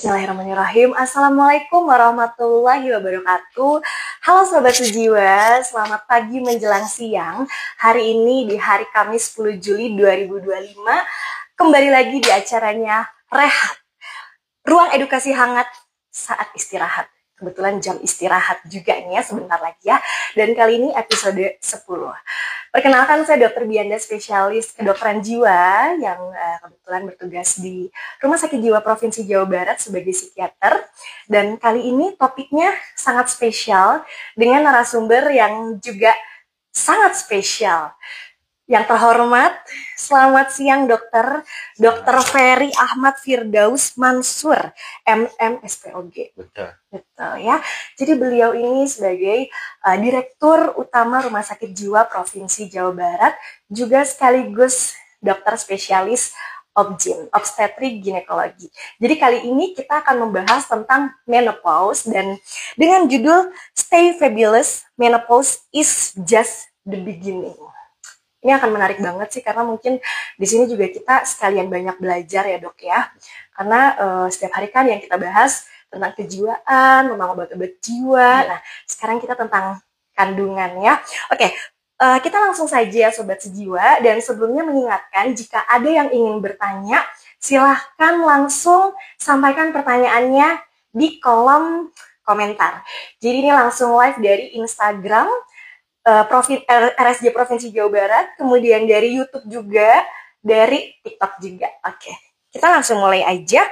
Bismillahirrahmanirrahim. Assalamualaikum warahmatullahi wabarakatuh. Halo Sobat Sejiwa, selamat pagi menjelang siang. Hari ini di hari Kamis 10 Juli 2025, kembali lagi di acaranya Rehat, ruang edukasi hangat saat istirahat. Kebetulan jam istirahat juga nih ya, sebentar lagi ya. Dan kali ini episode 10. Perkenalkan, saya Dr. Bianda, spesialis kedokteran jiwa yang kebetulan bertugas di Rumah Sakit Jiwa Provinsi Jawa Barat sebagai psikiater. Dan kali ini topiknya sangat spesial dengan narasumber yang juga sangat spesial. Yang terhormat, selamat siang Dr. Ferry Ahmad Firdaus Mansur, MM SPOG. Betul ya. Jadi beliau ini sebagai Direktur Utama Rumah Sakit Jiwa Provinsi Jawa Barat, juga sekaligus dokter spesialis OBGYN, obstetrik ginekologi. Jadi kali ini kita akan membahas tentang menopause dan dengan judul Stay Fabulous, Menopause is Just the Beginning. Ini akan menarik banget sih, karena mungkin di sini juga kita sekalian banyak belajar ya dok ya. Karena setiap hari kan yang kita bahas tentang kejiwaan, memang obat-obat jiwa. Nah, sekarang kita tentang kandungan ya. Oke, kita langsung saja Sobat Sejiwa. Dan sebelumnya mengingatkan, jika ada yang ingin bertanya, silahkan langsung sampaikan pertanyaannya di kolom komentar. Jadi ini langsung live dari Instagram RSJ Provinsi Jawa Barat, kemudian dari YouTube juga, dari TikTok juga. Oke, kita langsung mulai aja.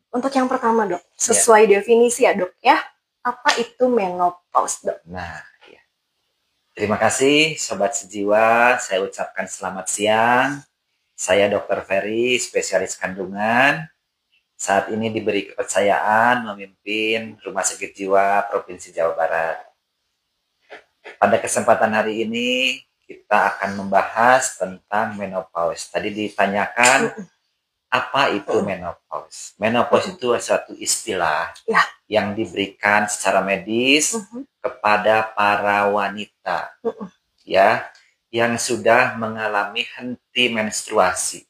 Untuk yang pertama dok, sesuai definisi ya dok ya, apa itu menopause dok? Nah, ya. Terima kasih Sobat Sejiwa, saya ucapkan selamat siang. Saya Dr. Ferry, spesialis kandungan. Saat ini diberi kepercayaan memimpin Rumah Sakit Jiwa Provinsi Jawa Barat. Pada kesempatan hari ini kita akan membahas tentang menopause. Tadi ditanyakan apa itu menopause. Menopause itu suatu istilah yang diberikan secara medis kepada para wanita ya yang sudah mengalami henti menstruasi.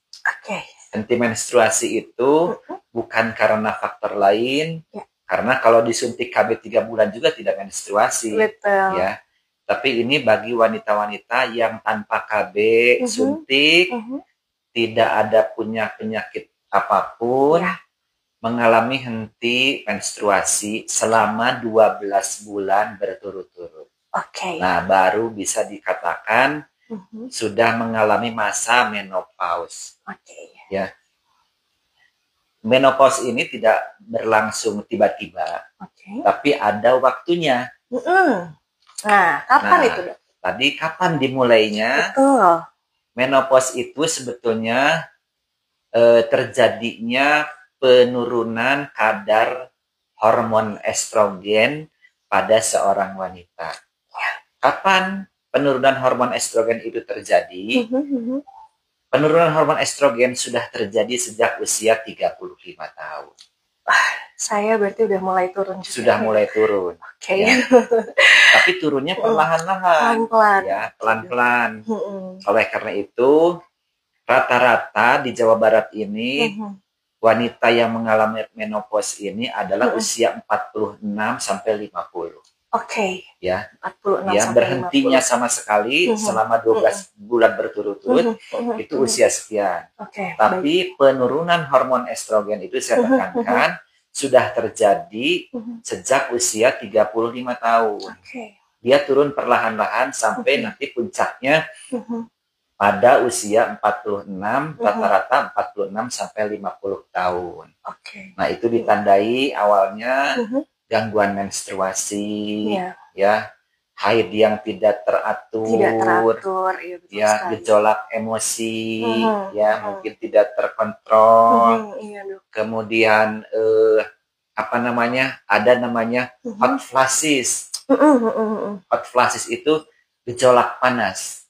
Henti menstruasi itu bukan karena faktor lain, karena kalau disuntik KB 3 bulan juga tidak menstruasi. Betul. Ya. Tapi ini bagi wanita-wanita yang tanpa KB suntik, tidak ada punya penyakit apapun, mengalami henti menstruasi selama 12 bulan berturut-turut. Nah, baru bisa dikatakan sudah mengalami masa menopause. Ya. Menopause ini tidak berlangsung tiba-tiba, tapi ada waktunya. Nah, kapan itu dok? Tadi kapan dimulainya? Betul. Menopause itu sebetulnya terjadinya penurunan kadar hormon estrogen pada seorang wanita. Kapan penurunan hormon estrogen itu terjadi? Penurunan hormon estrogen sudah terjadi sejak usia 35 tahun. Saya berarti udah mulai turun juga. Sudah mulai turun. Ya. Tapi turunnya perlahan-lahan. Ya, pelan-pelan. Oleh karena itu, rata-rata di Jawa Barat ini wanita yang mengalami menopause ini adalah usia 46 sampai 50. Ya. 46 ya, sampai berhentinya 50. sama sekali selama 12 bulan berturut-turut itu usia sekian. Tapi penurunan hormon estrogen itu saya tekankan sudah terjadi sejak usia 35 tahun. Dia turun perlahan-lahan sampai nanti puncaknya pada usia 46, rata-rata 46 sampai 50 tahun. Nah, itu ditandai awalnya gangguan menstruasi, ya, haid yang tidak teratur, ya, gejolak emosi, ya, mungkin tidak terkontrol, kemudian ada namanya hot flashes. Hot flashes itu gejolak panas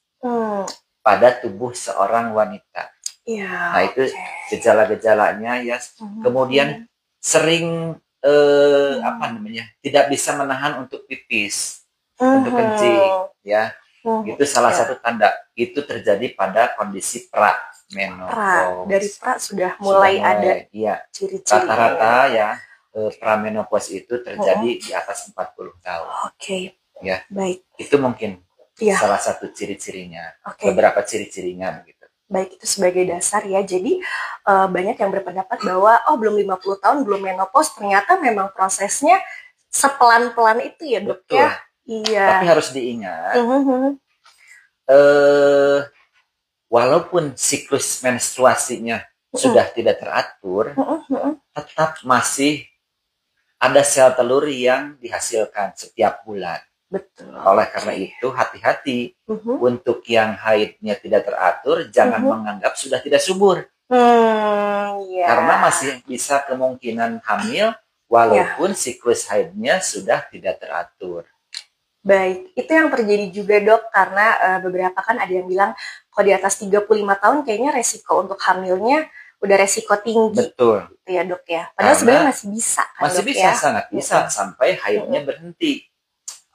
pada tubuh seorang wanita. Nah, itu gejala-gejalanya ya. Kemudian sering tidak bisa menahan untuk pipis, untuk kencing, ya. Itu salah satu tanda. Itu terjadi pada kondisi pra. Dari menopause. pra sudah Sudah mulai ada mulai, iya. ciri-cirinya ya, Rata-rata Dok, ya pramenopause itu terjadi di atas 40 tahun. Oke, Ya, baik. itu mungkin Iya. salah satu ciri-cirinya. Oke. Beberapa ciri-cirinya begitu. Baik, itu sebagai dasar ya. Jadi banyak yang berpendapat bahwa belum 50 tahun belum menopause, ternyata memang prosesnya sepelan-pelan itu ya, Dok. Betul. Ya. Iya. Tapi harus diingat, walaupun siklus menstruasinya sudah tidak teratur, tetap masih ada sel telur yang dihasilkan setiap bulan. Betul. Oleh karena itu, hati-hati untuk yang haidnya tidak teratur, jangan menganggap sudah tidak subur. Yeah. Karena masih bisa kemungkinan hamil walaupun siklus haidnya sudah tidak teratur. Baik, itu yang terjadi juga, Dok, karena beberapa kan ada yang bilang kalau di atas 35 tahun kayaknya resiko untuk hamilnya udah resiko tinggi. Betul. Gitu ya, Dok ya. Padahal sebenarnya masih bisa kan, masih Dok, bisa, ya? sangat bisa sampai haidnya berhenti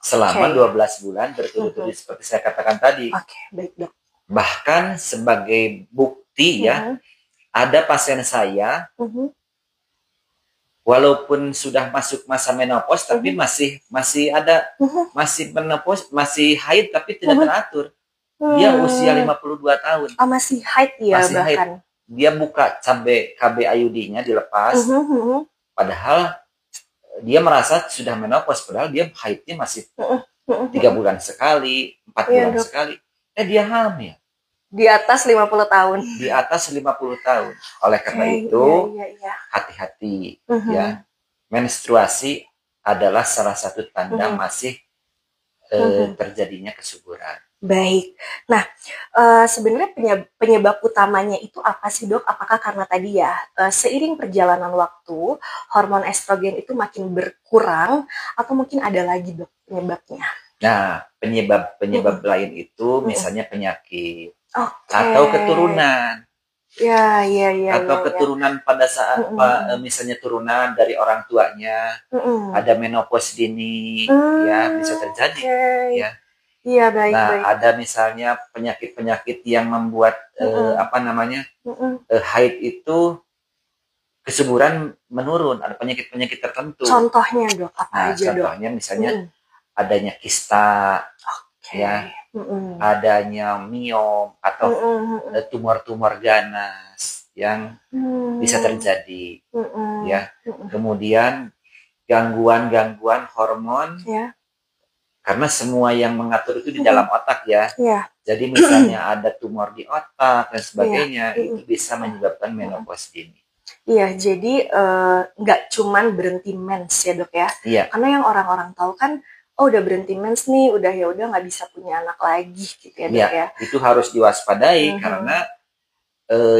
selama 12 bulan berturut-turut seperti saya katakan tadi. Oke, baik, Dok. Bahkan sebagai bukti ya, ada pasien saya walaupun sudah masuk masa menopause tapi masih ada masih menopause, masih haid tapi tidak teratur. Dia usia 52 tahun. Oh, masih haid ya masih bahkan. Haid. Dia buka KB IUD-nya dilepas. Padahal dia merasa sudah menopause, padahal dia haidnya masih 3 bulan sekali, 4 bulan sekali. Dia hamil. Di atas 50 tahun. Di atas 50 tahun. Oleh karena itu, hati-hati ya. Menstruasi adalah salah satu tanda masih terjadinya kesuburan. Baik. Nah, sebenarnya penyebab utamanya itu apa sih, Dok? Apakah karena tadi ya seiring perjalanan waktu hormon estrogen itu makin berkurang atau mungkin ada lagi, Dok, penyebabnya? Nah, penyebab lain itu misalnya penyakit atau keturunan. Ya. Atau keturunan pada saat misalnya turunan dari orang tuanya ada menopause dini, ya bisa terjadi. Ya. Iya, baik. Nah, ada misalnya penyakit-penyakit yang membuat haid itu kesuburan menurun. Ada penyakit-penyakit tertentu. Contohnya, Dok, apa aja, Dok? Contohnya misalnya adanya kista, ya, adanya miom atau tumor-tumor ganas yang bisa terjadi, ya. Kemudian gangguan-gangguan hormon, karena semua yang mengatur itu di dalam otak ya. Jadi misalnya ada tumor di otak dan sebagainya, itu bisa menyebabkan menopause dini. Iya, jadi nggak cuman berhenti mens ya, Dok ya. Iya. Karena yang orang-orang tahu kan, udah berhenti mens nih, udah nggak bisa punya anak lagi gitu ya, Dok ya. Itu harus diwaspadai karena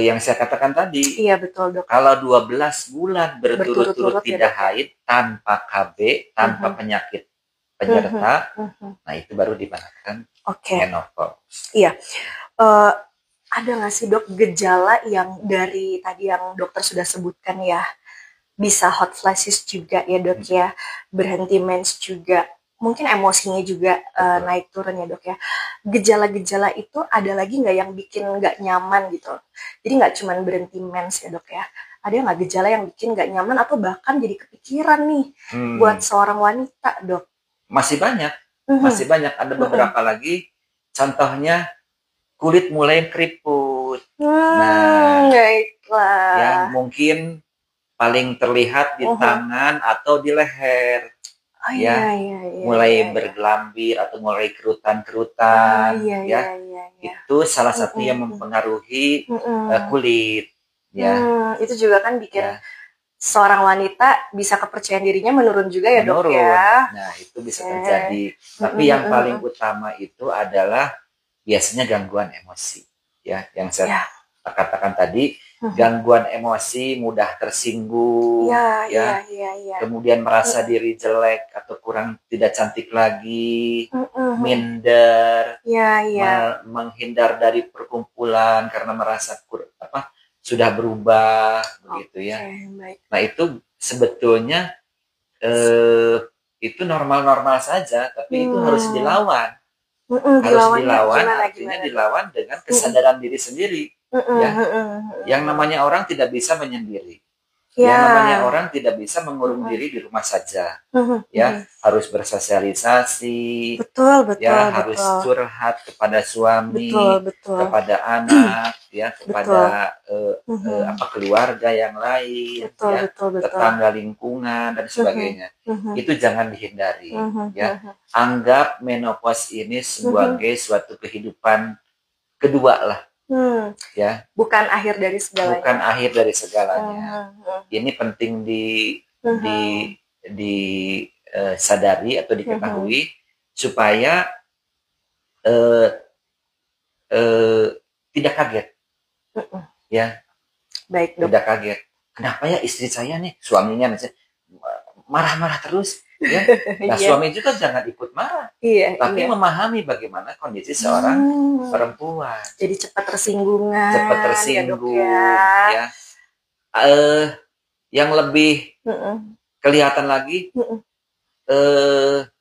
yang saya katakan tadi. Iya, betul, Dok. Kalau 12 bulan berturut-turut tidak haid, tanpa KB, tanpa penyakit penyerta, nah itu baru dikatakan menopause. Iya. Ada nggak sih, Dok, gejala yang dari tadi yang dokter sudah sebutkan ya, bisa hot flashes juga ya, Dok ya, berhenti mens juga, mungkin emosinya juga naik turun ya, Dok ya. Gejala-gejala itu ada lagi nggak yang bikin nggak nyaman gitu? Jadi nggak cuma berhenti mens ya, Dok ya. Ada nggak gejala yang bikin nggak nyaman atau bahkan jadi kepikiran nih buat seorang wanita, Dok? Masih banyak. Ada beberapa lagi. Contohnya kulit mulai keriput. Baiklah. Ya, mungkin paling terlihat di tangan atau di leher. Mulai bergelambir atau mulai kerutan-kerutan. Itu salah satu yang mempengaruhi kulit. Itu juga kan bikin seorang wanita bisa kepercayaan dirinya menurun juga ya, Dok ya. Nah, itu bisa terjadi. Tapi yang paling utama itu adalah biasanya gangguan emosi, ya, yang saya katakan tadi, gangguan emosi, mudah tersinggung, kemudian merasa diri jelek atau kurang tidak cantik lagi, minder, menghindar dari perkumpulan karena merasa sudah berubah, begitu ya. Nah, itu sebetulnya itu normal-normal saja, tapi itu harus dilawan. Harus dilawan, artinya dilawan dengan kesadaran diri sendiri. ya. Yang namanya orang tidak bisa menyendiri. Ya. Yang namanya orang tidak bisa mengurung diri di rumah saja, ya, harus bersosialisasi, betul, betul, ya, betul. harus curhat kepada suami, betul, betul. kepada anak, ya, kepada betul. keluarga yang lain, betul, ya, betul, betul. tetangga lingkungan dan sebagainya. Itu jangan dihindari, ya. Anggap menopause ini sebagai suatu kehidupan kedua lah. Ya, bukan akhir dari segalanya. Bukan akhir dari segalanya. Ini penting disadari atau diketahui supaya tidak kaget. Ya. Baik, Dok. Tidak kaget. Kenapa ya istri saya nih, suaminya misalnya marah-marah terus, ya. Nah, suami juga jangan ikut marah. Tapi memahami bagaimana kondisi seorang perempuan. Jadi cepat tersinggung, ya, Dok, ya. Yang lebih kelihatan lagi,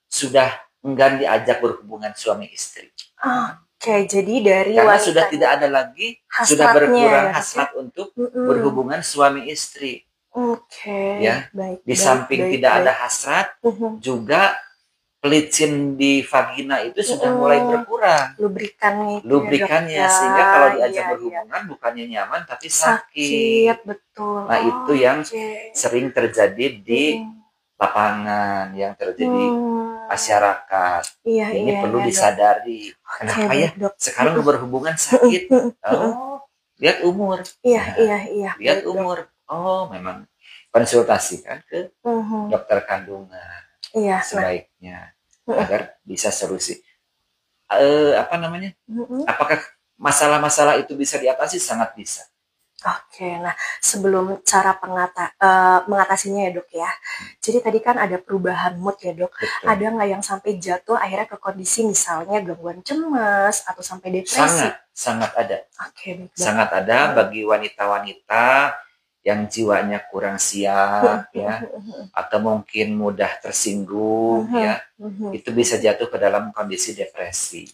sudah enggan diajak berhubungan suami istri. Oke, jadi dari karena sudah tidak ada lagi, sudah berkurang hasrat untuk berhubungan suami istri. Oke, ya. Di samping tidak ada hasrat, juga pelicin di vagina itu sudah mulai berkurang. Lubrikannya, sehingga kalau diajak berhubungan bukannya nyaman tapi sakit. Betul. Nah, itu yang sering terjadi di lapangan, yang terjadi masyarakat. Ini perlu disadari. Kenapa ya sekarang berhubungan sakit? Oh, lihat umur. Lihat umur. Oh, memang konsultasikan ke dokter kandungan. Sebaiknya agar bisa solusi. Apakah masalah-masalah itu bisa diatasi? Sangat bisa. Oke, nah sebelum cara mengatasinya ya, Dok, ya. Jadi tadi kan ada perubahan mood ya, Dok. Betul. Ada nggak yang sampai jatuh akhirnya ke kondisi misalnya gangguan cemas atau sampai depresi? Sangat ada. Oke, sangat ada bagi wanita-wanita yang jiwanya kurang siap, ya, atau mungkin mudah tersinggung, ya, itu bisa jatuh ke dalam kondisi depresi.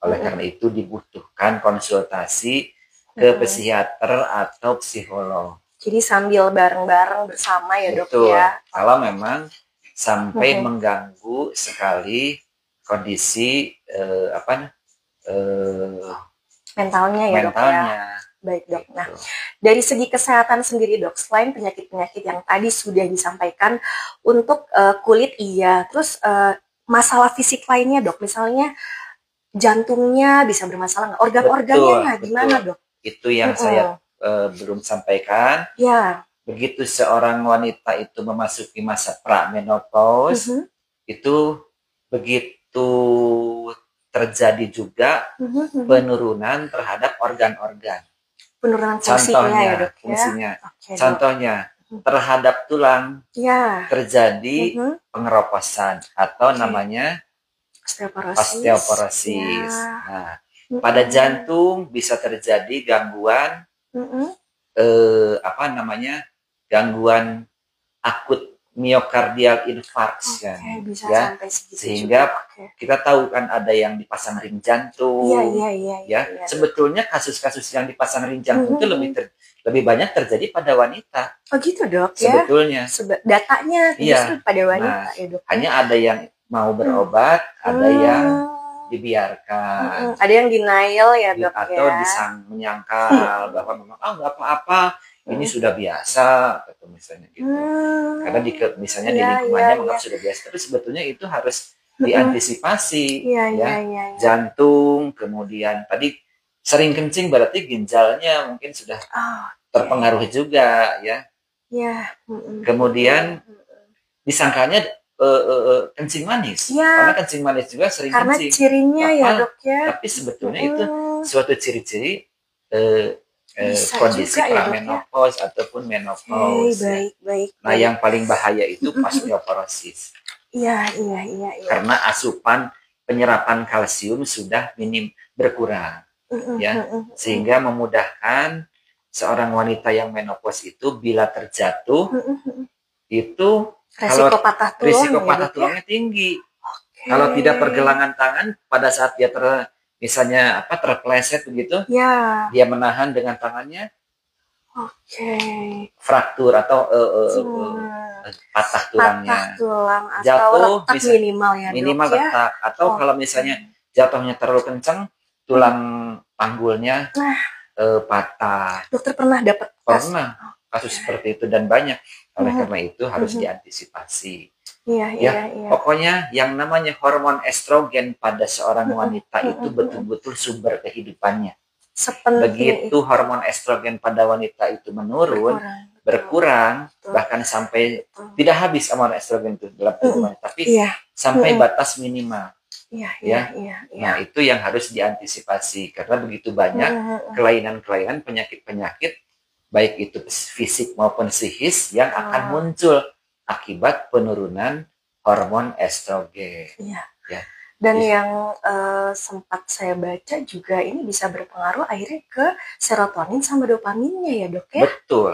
Oleh karena itu dibutuhkan konsultasi ke psikiater atau psikolog. Jadi sambil bareng-bareng bersama ya, Dok. Betul. Ya. Kalau memang sampai mengganggu sekali kondisi mentalnya ya, Dok, ya. Baik, Dok. Nah, dari segi kesehatan sendiri, Dok, selain penyakit-penyakit yang tadi sudah disampaikan, untuk kulit iya, terus masalah fisik lainnya, Dok, misalnya jantungnya bisa bermasalah nggak? Organ-organnya gimana, Dok? Itu yang saya belum sampaikan. Ya. Begitu seorang wanita itu memasuki masa pra-menopause, itu begitu terjadi juga penurunan terhadap organ-organ. Penurunan fungsinya ya, Dok, fungsinya. Contohnya, terhadap tulang terjadi pengeroposan atau namanya osteoporosis. Nah, pada jantung bisa terjadi gangguan gangguan akut miokardial infarction, ya, sehingga kita tahu kan ada yang dipasang ring jantung, ya. Sebetulnya kasus-kasus yang dipasang ring jantung itu lebih banyak terjadi pada wanita. Oh gitu, Dok, sebetulnya. Datanya justru pada wanita, ya, Dok. Hanya ada yang mau berobat, ada yang dibiarkan, ada yang denial ya, Dok, atau menyangkal bahwa memang nggak apa-apa. Ini sudah biasa, atau misalnya gitu. Karena misalnya di lingkungannya menganggap sudah biasa, tapi sebetulnya itu harus diantisipasi. Jantung, kemudian tadi sering kencing berarti ginjalnya mungkin sudah terpengaruh juga, ya. Kemudian disangkanya kencing manis, karena kencing manis juga sering kencing. Karena cirinya ya, Dok, ya. Tapi sebetulnya itu suatu ciri-ciri kondisi pra-menopause ataupun menopause. Baik. Nah, yang paling bahaya itu osteoporosis. Iya. Karena asupan penyerapan kalsium sudah berkurang, ya, sehingga memudahkan seorang wanita yang menopause itu bila terjatuh itu risiko patah tulangnya tinggi. Kalau tidak pergelangan tangan pada saat dia misalnya terpleset begitu, Ya. dia menahan dengan tangannya, Oke. fraktur atau patah tulangnya. Patah tulang atau Jatuh retak bisa minimal ya, minimal Dok, ya? retak. Atau kalau misalnya jatuhnya terlalu kencang, tulang panggulnya Nah, patah. dokter pernah dapat Pernah kasus seperti itu dan banyak. Oleh karena itu harus diantisipasi. Iya, Ya, iya. pokoknya yang namanya hormon estrogen pada seorang wanita itu betul-betul sumber kehidupannya. Sepenting Begitu hormon estrogen pada wanita itu menurun, berkurang, bahkan sampai tidak habis hormon estrogen itu dalam tubuh wanita, tapi sampai batas minimal. Iya. Nah, itu yang harus diantisipasi karena begitu banyak kelainan-kelainan, penyakit-penyakit baik itu fisik maupun psikis yang akan muncul akibat penurunan hormon estrogen. Iya. Ya. Dan yang sempat saya baca juga ini bisa berpengaruh akhirnya ke serotonin sama dopaminnya ya, Dok, ya? Betul.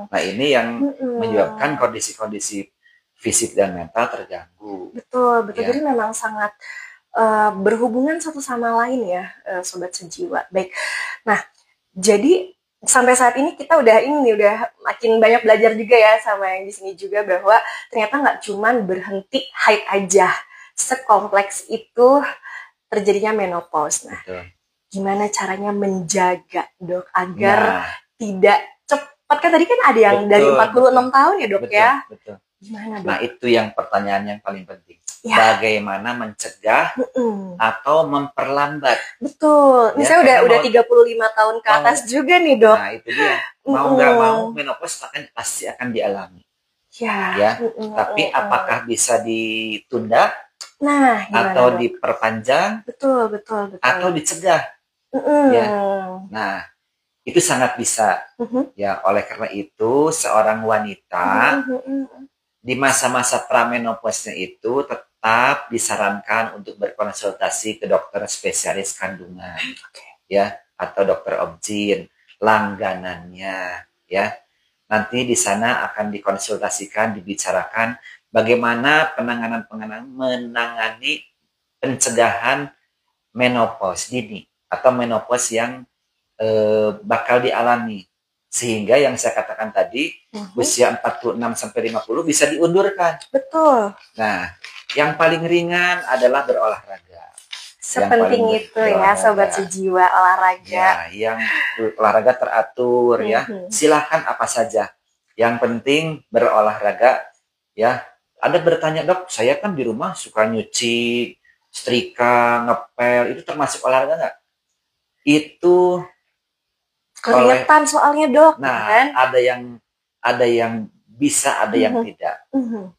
Nah, ini yang menyebabkan kondisi-kondisi fisik dan mental terganggu. Betul. Ya. Jadi memang sangat berhubungan satu sama lain ya, Sobat Sejiwa. Baik. Nah, jadi sampai saat ini kita udah makin banyak belajar juga ya sama yang di sini juga bahwa ternyata nggak cuman berhenti haid aja, sekompleks itu terjadinya menopause. Nah, gimana caranya menjaga, Dok, agar tidak cepat, kan tadi kan ada yang dari 46 tahun ya, Dok, ya? Betul. Gimana, Dok? Nah, itu yang pertanyaan yang paling penting. Ya. Bagaimana mencegah atau memperlambat? Betul. Misalnya udah 35 tahun ke atas juga nih, Dok. Nah, itu dia. Mau nggak mau menopause pasti akan dialami. Ya. Tapi apakah bisa ditunda? Nah, gimana, atau Dok? Diperpanjang? Betul. Atau dicegah? Ya. Nah, itu sangat bisa. Ya, oleh karena itu seorang wanita di masa-masa pramenopause itu tetap disarankan untuk berkonsultasi ke dokter spesialis kandungan, ya, atau dokter obgyn langganannya, ya. Nanti di sana akan dikonsultasikan, dibicarakan bagaimana menangani pencegahan menopause dini atau menopause yang bakal dialami. Sehingga yang saya katakan tadi, usia 46 sampai 50 bisa diundurkan. Betul. Nah, yang paling ringan adalah berolahraga. Sepenting itu ya, Sobat Sejiwa, olahraga. Ya, yang olahraga teratur ya. Silakan apa saja. Yang penting berolahraga ya. Ada bertanya, Dok, saya kan di rumah suka nyuci, setrika, ngepel, itu termasuk olahraga nggak? Itu keringetan soalnya, Dok. Nah, kan? ada yang bisa, ada yang tidak.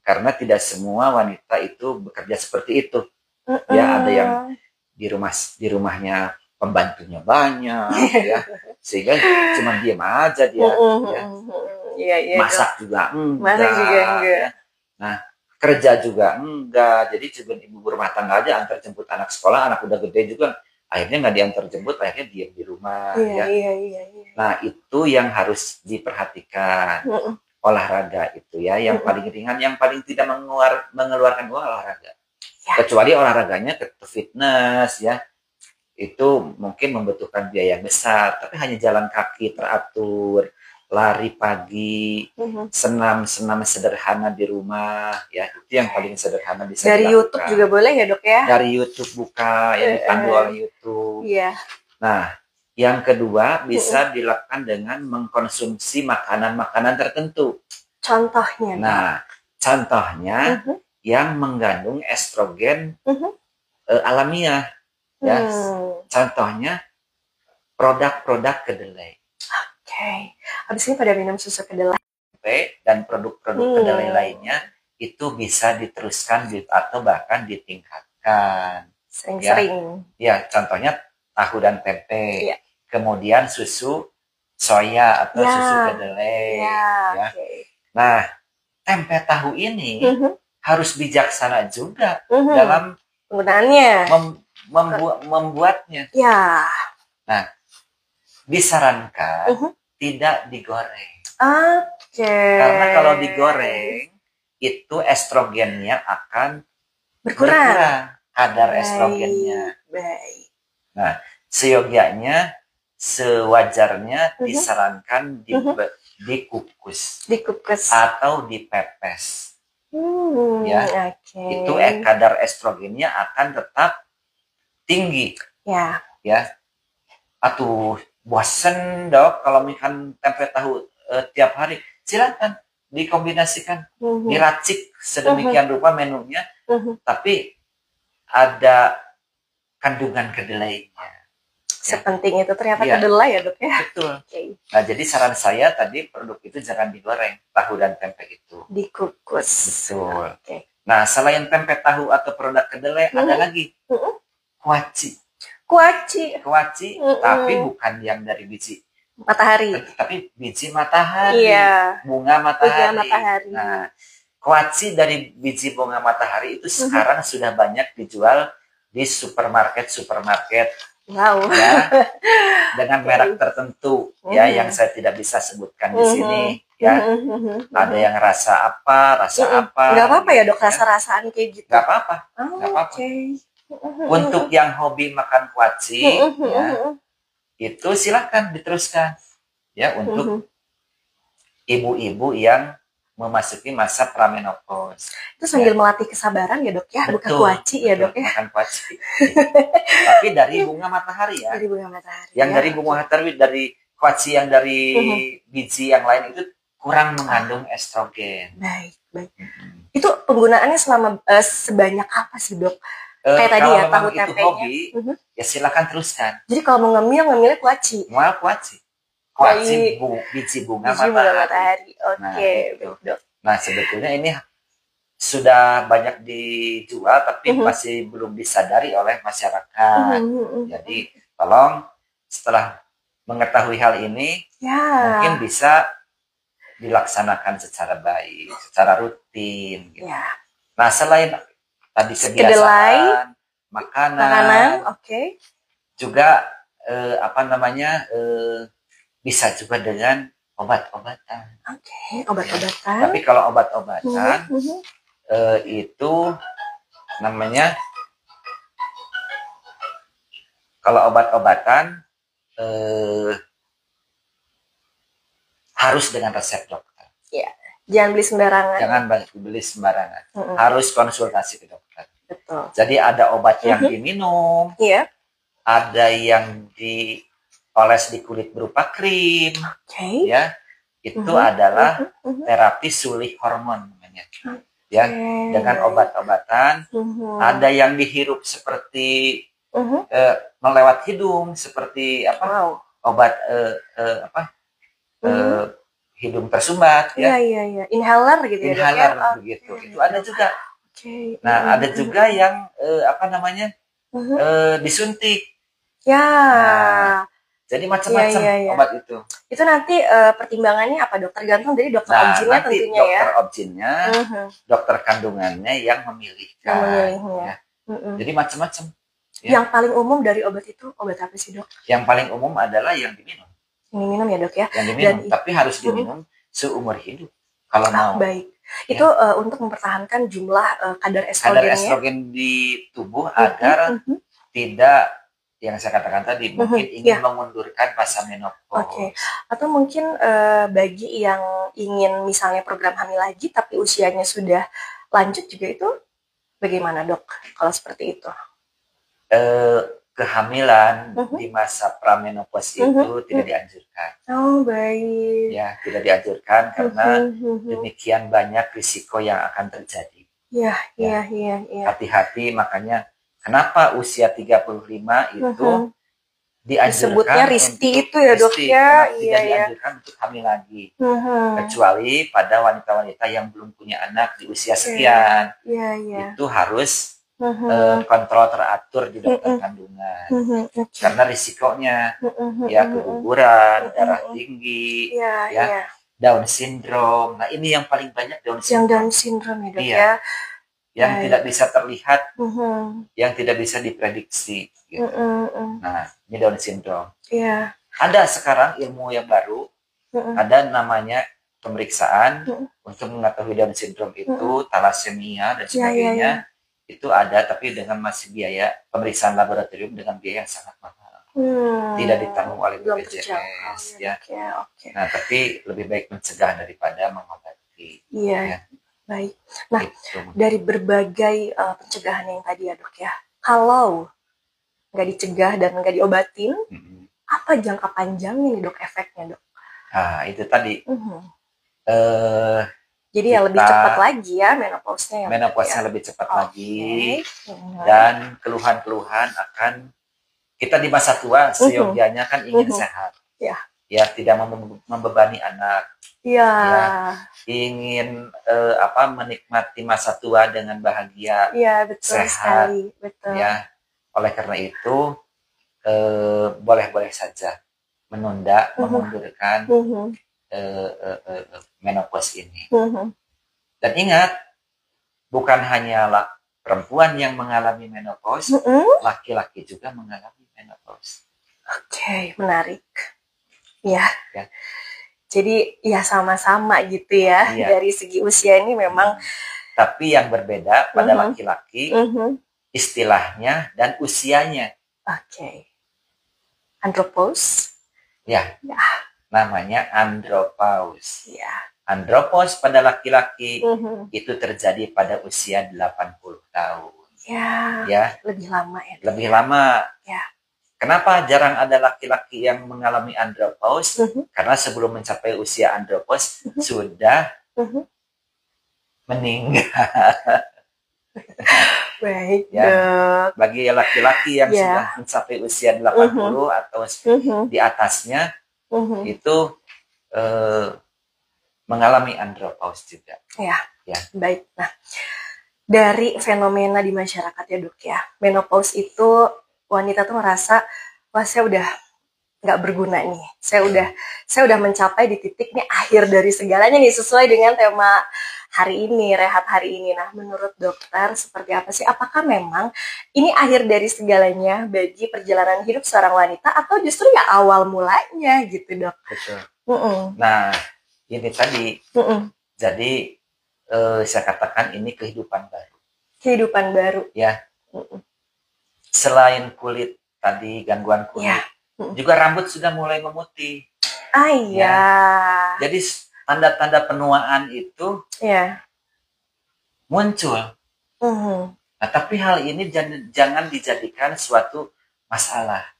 Karena tidak semua wanita itu bekerja seperti itu. Ya, ada yang di rumahnya pembantunya banyak, ya, sehingga cuma diam aja dia. Iya, masak Dok. juga enggak. Ya. Nah, kerja juga enggak. Jadi cuma ibu rumah tangga aja, antar jemput anak sekolah, anak udah gede juga. Akhirnya nggak diantar jemput, akhirnya diam di rumah. Iya. Nah, itu yang harus diperhatikan. Olahraga itu ya, yang paling ringan, yang paling tidak mengeluarkan uang olahraga. Ya. Kecuali olahraganya ke fitness ya. Itu mungkin membutuhkan biaya besar, tapi hanya jalan kaki teratur, lari pagi, senam-senam sederhana di rumah, ya itu yang paling sederhana bisa dari dilakukan. YouTube juga boleh ya, Dok, ya? Dari YouTube buka, ya dipandu oleh YouTube. Iya. Nah, yang kedua bisa dilakukan dengan mengkonsumsi makanan-makanan tertentu. Contohnya? Nah, contohnya yang mengandung estrogen alamiah, ya. Contohnya produk-produk kedelai. Habis ini pada minum susu kedelai. Dan produk-produk kedelai lainnya itu bisa diteruskan atau bahkan ditingkatkan. Sering-sering. Ya, contohnya tahu dan tempe. Ya. Kemudian susu soya atau susu kedelai. Ya. Nah, tempe tahu ini harus bijaksana juga dalam penggunaannya, membuatnya. Ya. Nah, disarankan tidak digoreng. Karena kalau digoreng itu estrogennya akan berkurang. kadar Baik, estrogennya. baik. Nah, seyogianya, sewajarnya disarankan dikukus Dikukus. atau dipepes. Ya, Oke. itu kadar estrogennya akan tetap tinggi. Ya. Ya, atuh bosen dok kalau makan tempe tahu tiap hari. Silakan dikombinasikan, diracik sedemikian rupa menunya, tapi ada kandungan kedelainya. Sepenting itu ternyata kedelai ya dok ya. Betul. Nah jadi saran saya tadi produk itu jangan digoreng, tahu dan tempe itu. Dikukus. Betul. Nah selain tempe tahu atau produk kedelai ada lagi kuaci. Kuaci, tapi bukan yang dari biji matahari, tapi biji matahari, bunga matahari. Nah, kuaci dari biji bunga matahari itu sekarang sudah banyak dijual di supermarket. Wow. Ya, dengan merek tertentu ya yang saya tidak bisa sebutkan di sini ya. Ada yang rasa apa. Nggak apa-apa ya dok, rasa-rasaan kayak gitu. Nggak apa-apa. Nggak apa-apa. Untuk yang hobi makan kuaci ya, itu silakan diteruskan ya untuk ibu-ibu yang memasuki masa pramenopause. Itu sambil melatih kesabaran ya dok ya, bukan kuaci ya dok ya. Makan kuaci. Tapi dari bunga matahari ya. Dari bunga matahari. Yang dari bunga matahari, dari kuaci yang dari biji yang lain itu kurang mengandung estrogen. Baik. Itu penggunaannya selama sebanyak apa sih dok? Kayak tadi ya, tahu tempenya. Hobi, ya silakan teruskan. Jadi kalau mau ngemilnya kuaci. Kuaci biji bunga matahari. Oke. Nah sebetulnya ini sudah banyak dijual tapi masih belum disadari oleh masyarakat. Jadi tolong setelah mengetahui hal ini mungkin bisa dilaksanakan secara baik, secara rutin. Gitu. Nah selain tadi kebiasaan, makanan, juga bisa juga dengan obat-obatan. Obat-obatan. Tapi kalau obat-obatan itu namanya, kalau obat-obatan harus dengan resep dokter. Ya, jangan beli sembarangan. Jangan beli sembarangan. Harus konsultasi ke dokter. Betul. Jadi ada obat yang diminum, ada yang dioles di kulit berupa krim, ya itu adalah terapi sulih hormon namanya. Ya, dengan obat-obatan, ada yang dihirup seperti melewat hidung, seperti obat hidung tersumbat, inhaler gitu ya. Inhaler begitu. Itu ada juga. Nah, ada juga yang disuntik. Jadi macam-macam obat itu. Itu nanti pertimbangannya apa dok? Tergantung dari dokter objinnya tentunya ya. Dokter objinnya, dokter kandungannya yang memilihkan. Jadi macam-macam. Yang paling umum dari obat itu obat apa sih dok? Yang paling umum adalah yang diminum. Yang diminum ya dok ya. Yang diminum, tapi harus diminum seumur hidup. Kalau mau. Baik. Itu untuk mempertahankan jumlah kadar estrogen di tubuh agar tidak, yang saya katakan tadi, mungkin ingin mengundurkan masa menopause. Atau mungkin bagi yang ingin misalnya program hamil lagi tapi usianya sudah lanjut juga, itu bagaimana dok kalau seperti itu? Kehamilan di masa pramenopause itu tidak dianjurkan. Oh baik. Ya, tidak dianjurkan karena demikian banyak risiko yang akan terjadi. Iya. Hati-hati, makanya kenapa usia 35 itu dianjurkan disebutnya risky itu ya dok ya. Tidak dianjurkan untuk hamil lagi. Kecuali pada wanita-wanita yang belum punya anak di usia sekian. Itu harus kontrol teratur di dokter kandungan. Karena risikonya keguguran, darah tinggi, Down syndrome. Nah, ini yang paling banyak Down syndrome. Yang Down syndrome ya dok ya. Yang tidak bisa terlihat, yang tidak bisa diprediksi. Gitu. Nah, ini Down syndrome. Ada sekarang ilmu yang baru, ada namanya pemeriksaan untuk mengetahui Down syndrome itu, thalassemia dan sebagainya. itu ada, tapi dengan masih biaya pemeriksaan laboratorium dengan biaya yang sangat mahal. Tidak ditanggung oleh Belum BPJS terjangkau, ya. Oke. Nah, tapi lebih baik mencegah daripada mengobati. Iya, ya. baik. Nah, Itu. dari berbagai pencegahan yang tadi ya dok ya, kalau nggak dicegah dan nggak diobatin, apa jangka panjangnya nih dok efeknya dok? Nah, itu tadi. Jadi ya lebih cepat lagi ya menopause-nya. Menopause-nya lebih cepat lagi. Dan keluhan-keluhan akan kita di masa tua seyogianya kan ingin sehat. Ya, tidak membebani anak. Ya, ingin menikmati masa tua dengan bahagia, betul sehat. Sekali. Betul. Ya, oleh karena itu boleh-boleh saja menunda, memundurkan menopause ini. Dan ingat, bukan hanyalah perempuan yang mengalami menopause, laki-laki juga mengalami menopause. Oke, menarik. Ya. Jadi ya sama-sama gitu ya. Dari segi usia ini memang. Tapi yang berbeda pada laki-laki istilahnya dan usianya. Oke. Andropause. Ya. Namanya andropause. Ya. Andropause pada laki-laki itu terjadi pada usia 80 tahun. Ya. Lebih lama ya. Lebih lama. Ya. Kenapa jarang ada laki-laki yang mengalami andropause? Karena sebelum mencapai usia andropause sudah meninggal. Baik, bagi laki-laki yang sudah mencapai usia 80 atau di atasnya itu mengalami andropause juga. Ya. Baik. Nah, dari fenomena di masyarakat ya dok ya, menopause itu wanita tuh merasa, wah saya udah nggak berguna nih, saya udah mencapai di titik nih akhir dari segalanya nih, sesuai dengan tema hari ini, rehat hari ini. Nah, menurut dokter seperti apa sih? Apakah memang ini akhir dari segalanya bagi perjalanan hidup seorang wanita, atau justru ya awal mulanya gitu dok? Betul. Nah, ini tadi, jadi saya katakan ini kehidupan baru. Kehidupan baru. Ya. Selain kulit tadi, gangguan kulit, juga rambut sudah mulai memutih. Jadi tanda-tanda penuaan itu muncul. Nah, tapi hal ini jangan dijadikan suatu masalah.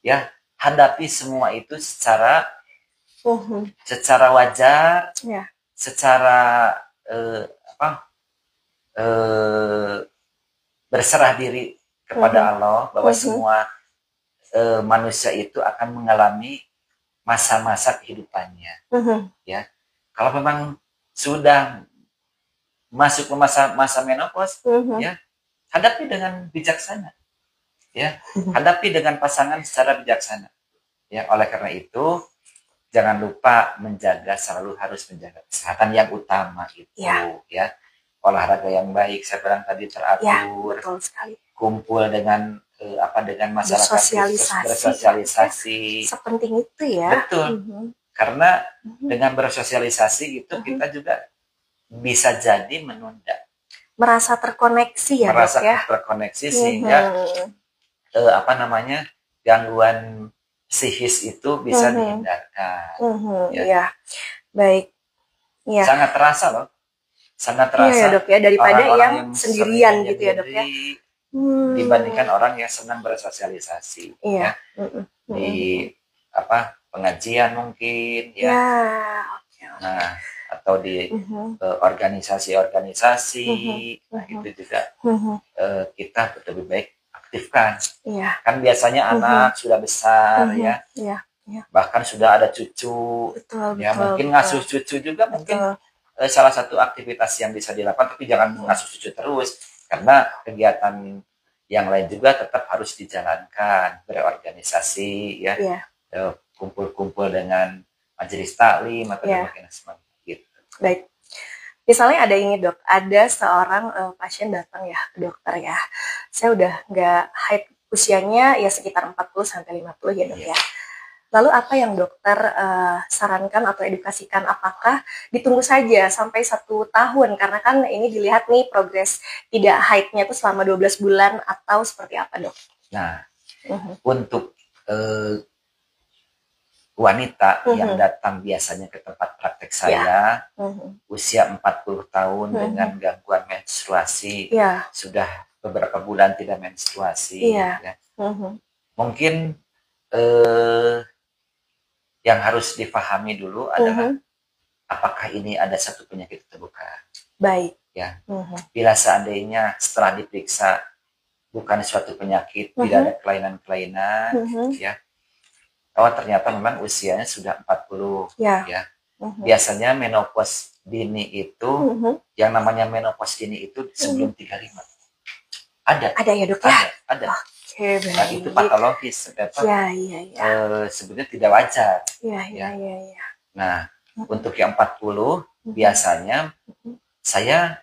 Ya, hadapi semua itu secara wajar, secara berserah diri kepada Allah, bahwa semua manusia itu akan mengalami masa-masa kehidupannya. Ya, kalau memang sudah masuk ke masa menopause, ya hadapi dengan bijaksana. Ya, hadapi dengan pasangan secara bijaksana. Ya, oleh karena itu jangan lupa selalu harus menjaga kesehatan yang utama itu. Ya, olahraga yang baik, saya bilang tadi teratur, betul sekali. Kumpul dengan masyarakat, bersosialisasi. Sepenting itu ya. Betul. Karena dengan bersosialisasi itu kita juga bisa jadi menunda. Merasa terkoneksi ya, merasa dok ya. Terkoneksi sehingga gangguan psikis itu bisa dihindarkan. Ya. Baik. Ya. Sangat terasa loh. Sangat terasa. Iya ya dok ya, daripada yang sendirian gitu ya dok ya. Dibandingkan orang yang senang bersosialisasi. Iya. Di pengajian mungkin ya. Nah, atau di organisasi-organisasi, nah itu juga kita lebih baik aktifkan. Kan biasanya anak sudah besar ya, bahkan sudah ada cucu, mungkin ngasuh cucu juga mungkin salah satu aktivitas yang bisa dilakukan, tapi jangan mengasuh cucu terus, karena kegiatan yang lain juga tetap harus dijalankan, berorganisasi ya, kumpul-kumpul dengan majelis taklim atau mungkin semuanya gitu. Baik, misalnya ada ini dok, ada seorang pasien datang ya ke dokter ya, saya udah nggak haid, usianya ya sekitar 40-50 ya dok ya. Lalu apa yang dokter sarankan atau edukasikan? Apakah ditunggu saja sampai 1 tahun? Karena kan ini dilihat nih progres tidak haidnya itu selama 12 bulan atau seperti apa, Dok? Nah, untuk wanita yang datang biasanya ke tempat praktek saya usia 40 tahun dengan gangguan menstruasi, sudah beberapa bulan tidak menstruasi, ya. Mungkin yang harus dipahami dulu adalah apakah ini ada satu penyakit terbuka. Baik. Ya. Bila seandainya setelah diperiksa bukan suatu penyakit, tidak ada kelainan-kelainan, ya. Oh, ternyata memang usianya sudah 40, ya. Biasanya menopause dini itu, yang namanya menopause dini itu sebelum 35. Ada ya, Dok? Ada. Oke, baik. Nah, itu patologis, sebenarnya tidak wajar. Nah, untuk yang 40 biasanya saya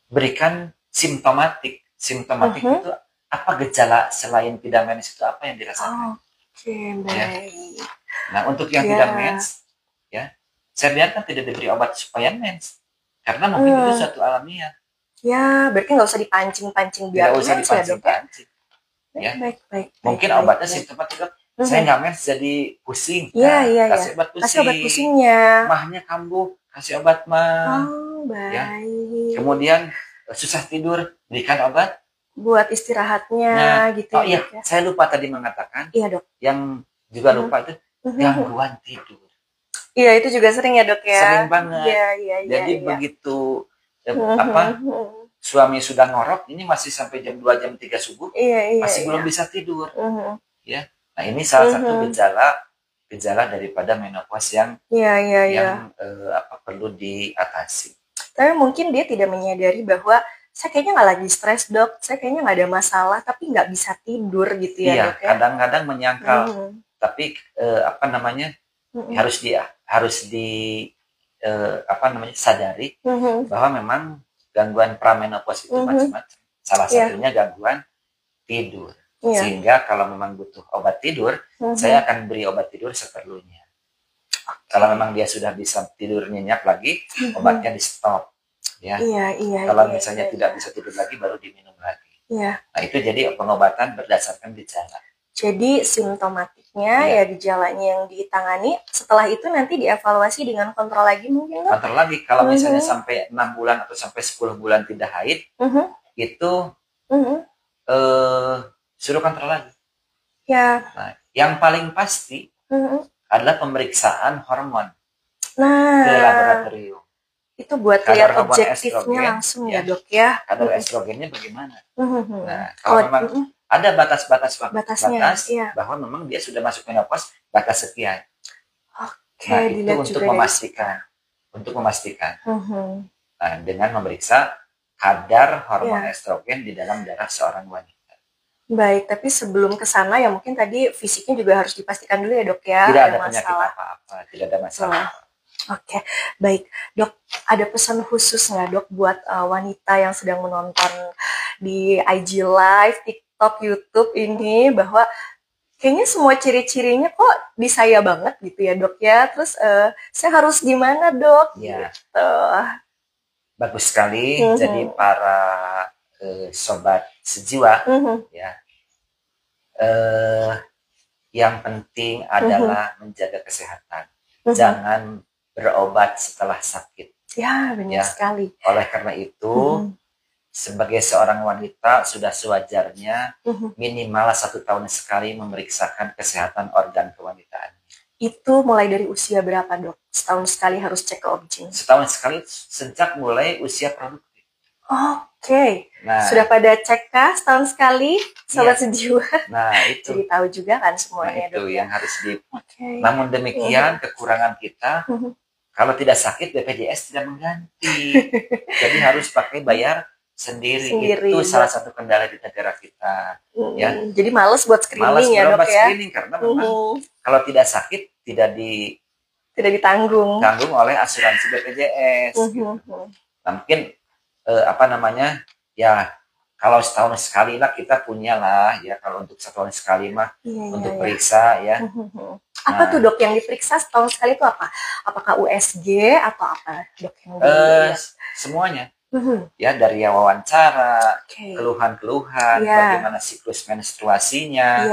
berikan simptomatik. Simptomatik itu apa gejala selain tidak mens itu apa yang dirasakan? Baik. Ya. Nah, untuk yang tidak mens, ya, saya biarkan tidak diberi obat supaya mens, karena mungkin itu suatu alamiah. Ya, berarti nggak usah dipancing-pancing biar nggak usah dipancing-pancing. Ya. Baik. Mungkin obatnya simptomatik. Saya nggak mens jadi pusing. Kasih obat pusing. Kasih obat pusingnya. Mahnya kambuh, kasih obat mah. Baik. Ya. Kemudian susah tidur, berikan obat buat istirahatnya, gitu. Oh iya, saya lupa tadi mengatakan. Iya, Dok. Yang juga lupa itu gangguan tidur. Iya, itu juga sering ya, Dok, ya. Sering banget. Jadi begitu suami sudah ngorok, ini masih sampai jam 2 jam 3 subuh, masih belum bisa tidur. Ya. Nah, ini salah satu gejala daripada menopause yang perlu diatasi. Tapi mungkin dia tidak menyadari bahwa saya kayaknya nggak lagi stres, Dok, saya kayaknya nggak ada masalah, tapi nggak bisa tidur gitu ya, Dok, ya. Kadang-kadang menyangkal, tapi harus sadari bahwa memang gangguan pramenopause itu macam-macam. Salah satunya gangguan tidur. Sehingga kalau memang butuh obat tidur, saya akan beri obat tidur seperlunya. Kalau memang dia sudah bisa tidur nyenyak lagi, obatnya di stop. Ya. Kalau misalnya tidak bisa tidur lagi, baru diminum lagi. Nah, itu jadi pengobatan berdasarkan gejala. Jadi simptomatiknya gejalanya yang ditangani, setelah itu nanti dievaluasi dengan kontrol lagi mungkin, Dok? Kontrol lagi, kalau misalnya sampai 6 bulan atau sampai 10 bulan tidak haid, itu suruh kontrol lagi. Nah, yang paling pasti adalah pemeriksaan hormon ke laboratorium. Itu buat lihat objektifnya langsung ya, Dok, ya. Kadar estrogennya bagaimana. Nah, kalau memang ada batas bahwa memang dia sudah masuk menopause, batas sekian. Nah, itu untuk memastikan. Nah, dengan memeriksa kadar hormon estrogen di dalam darah seorang wanita. Baik, tapi sebelum ke sana ya mungkin tadi fisiknya juga harus dipastikan dulu ya, Dok, ya. Tidak ada penyakit apa-apa, tidak ada masalah. Oke, baik. Dok, ada pesan khusus nggak, Dok, buat wanita yang sedang menonton di IG Live, TikTok, YouTube ini, bahwa kayaknya semua ciri-cirinya kok di saya banget gitu ya, Dok, ya. Terus saya harus gimana, Dok? Ya. Gitu. Bagus sekali. Jadi para sobat sejiwa, ya. Yang penting adalah menjaga kesehatan. Jangan berobat setelah sakit. Ya, benar sekali. Oleh karena itu, sebagai seorang wanita sudah sewajarnya minimal 1 tahun sekali memeriksakan kesehatan organ kewanitaan. Itu mulai dari usia berapa, Dok? Setahun sekali harus cek ke objin? Setahun sekali sejak mulai usia produktif. Oke. Nah, sudah pada cek kah setahun sekali, sobat sejiwa? Nah, itu. Jadi tahu juga kan semuanya, Dok. Itu yang harus Okay. Namun demikian, kekurangan kita, kalau tidak sakit BPJS tidak mengganti. Jadi harus bayar sendiri. Itu salah satu kendala di negara kita. Ya. Jadi males buat screening ya, Dok, ya? Screening karena memang kalau tidak sakit tidak ditanggung oleh asuransi BPJS. Gitu. Nah, mungkin kalau setahun sekali lah kita punya lah ya, kalau untuk setahun sekali mah untuk periksa ya. Apa tuh dok yang diperiksa setahun sekali itu apa? Apakah USG atau apa dok yang semuanya ya, dari wawancara, keluhan-keluhan, bagaimana siklus menstruasinya,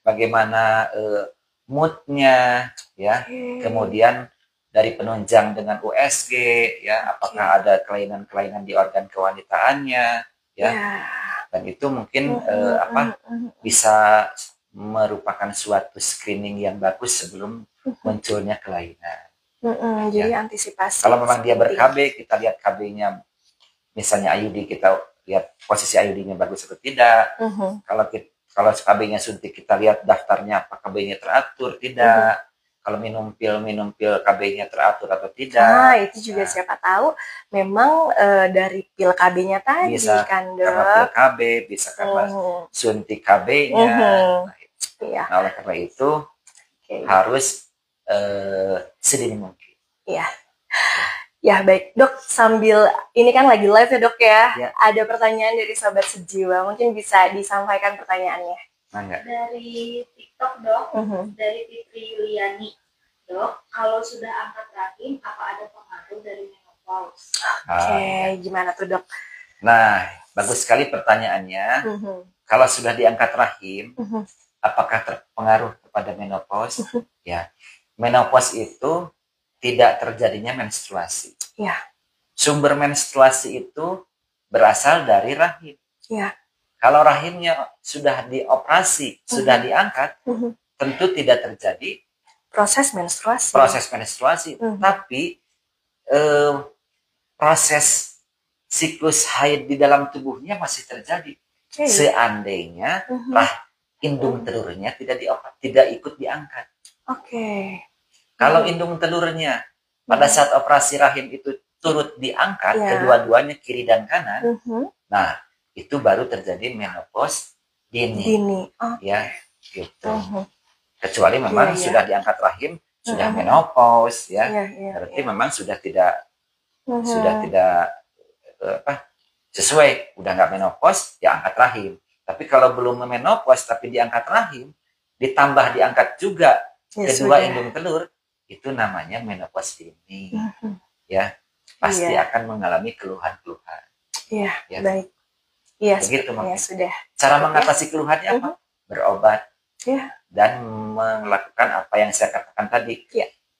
bagaimana moodnya ya, kemudian dari penunjang dengan USG ya, apakah ada kelainan-kelainan di organ kewanitaannya ya, dan itu mungkin bisa merupakan suatu screening yang bagus sebelum munculnya kelainan. Jadi antisipasi. Kalau memang dia ber-KB, kita lihat KB-nya, misalnya IUD, kita lihat posisi IUD-nya bagus atau tidak. Kalau KB-nya suntik, kita lihat daftarnya apa, KB-nya teratur tidak. Kalau minum pil KB-nya teratur atau tidak. Nah, itu juga siapa tahu memang dari pil KB-nya tadi bisa kan, dok. Karena pil KB, bisa karena suntik KB-nya. Nah, oleh karena itu harus sedini mungkin. Iya. Ya, baik. Dok, sambil ini kan lagi live ya, dok ya. Ada pertanyaan dari Sobat Sejiwa. Mungkin bisa disampaikan pertanyaannya. Dari TikTok, dok, dari Fitri Yuliani. Dok, kalau sudah angkat rahim, apa ada pengaruh dari menopause? Gimana tuh, dok? Nah, bagus sekali pertanyaannya. Kalau sudah diangkat rahim, apakah terpengaruh kepada menopause? Ya, menopause itu tidak terjadinya menstruasi. Ya. Sumber menstruasi itu berasal dari rahim. Ya. Kalau rahimnya sudah dioperasi, sudah diangkat, tentu tidak terjadi proses menstruasi. Tapi proses siklus haid di dalam tubuhnya masih terjadi. Seandainya indung telurnya tidak ikut diangkat. Kalau indung telurnya pada saat operasi rahim itu turut diangkat, kedua-duanya kiri dan kanan, nah itu baru terjadi menopause dini. Ya, gitu. Kecuali memang sudah diangkat rahim, sudah menopause ya. Berarti memang sudah tidak sesuai, udah nggak menopause, ya angkat rahim. Tapi kalau belum menopause tapi diangkat rahim, ditambah diangkat juga kedua indung telur, itu namanya menopause dini. Ya, pasti akan mengalami keluhan-keluhan. Iya, baik. Iya, begitu sudah. Cara mengatasi keluhannya apa? Berobat. Dan melakukan apa yang saya katakan tadi.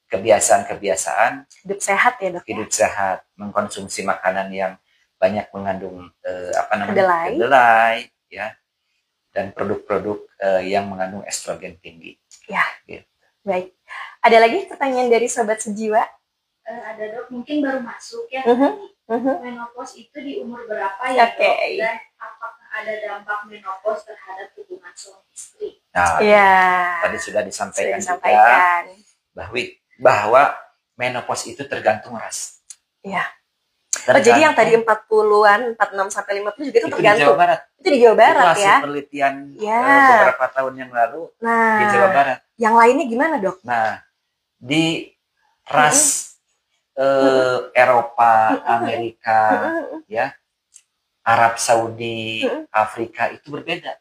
Kebiasaan-kebiasaan hidup sehat ya, dok. Hidup sehat, mengkonsumsi makanan yang banyak mengandung kedelai ya. Dan produk-produk yang mengandung estrogen tinggi. Ya. Gitu. Baik. Ada lagi pertanyaan dari Sobat Sejiwa? Ada, dok, mungkin baru masuk ya. Menopause itu di umur berapa ya, dok? Dan apakah ada dampak menopause terhadap hubungan suami istri? Nah, tadi sudah disampaikan juga bahwa menopause itu tergantung ras. Iya. Jadi yang tadi 40-an, 46 sampai 50 juga itu tergantung. Di Jawa Barat. Itu di Jawa Barat ya. Itu hasil penelitian beberapa tahun yang lalu di Jawa Barat. Yang lainnya gimana, dok? Nah, di ras Eropa, Amerika, ya, Arab Saudi, Afrika itu berbeda.